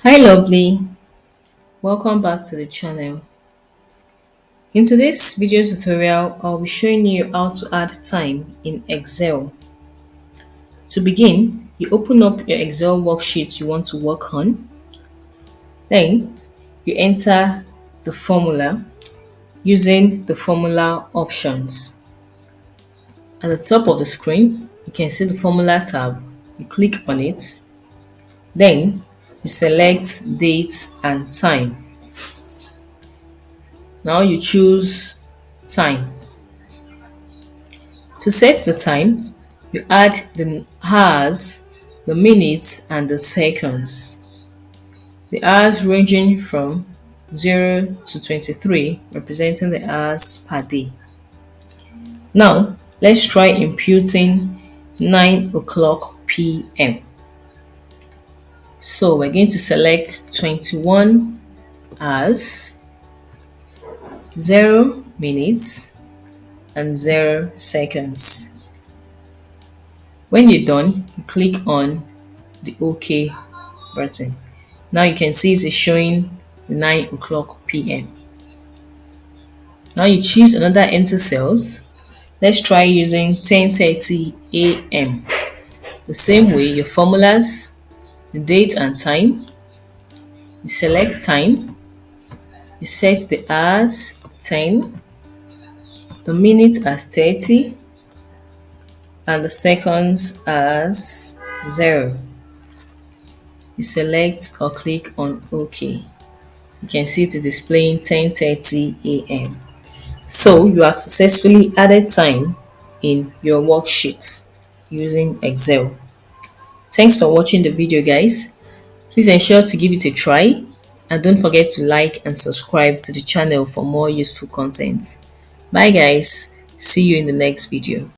Hi lovely, welcome back to the channel. In today's video tutorial, I'll be showing you how to add time in Excel. To begin, you open up your Excel worksheet you want to work on. Then, you enter the formula using the formula options. At the top of the screen, you can see the formula tab. You click on it. Then, you select date and time. Now you choose time. To set the time, you add the hours, the minutes, and the seconds. The hours ranging from 0 to 23, representing the hours per day. Now, let's try imputing 9 o'clock p.m. So we're going to select 21 hours, 0 minutes, and 0 seconds. When you're done, you click on the OK button. Now you can see it's showing 9 o'clock p.m. Now you choose another empty cells. Let's try using 10:30 a.m. The same way, your formulas, the date and time. You select time. You set the hours 10, the minute as 30, and the seconds as 0. You select or click on OK. You can see it is displaying 10:30 a.m. So you have successfully added time in your worksheets using Excel. Thanks for watching the video, guys. Please ensure to give it a try and don't forget to like and subscribe to the channel for more useful content. Bye guys, see you in the next video.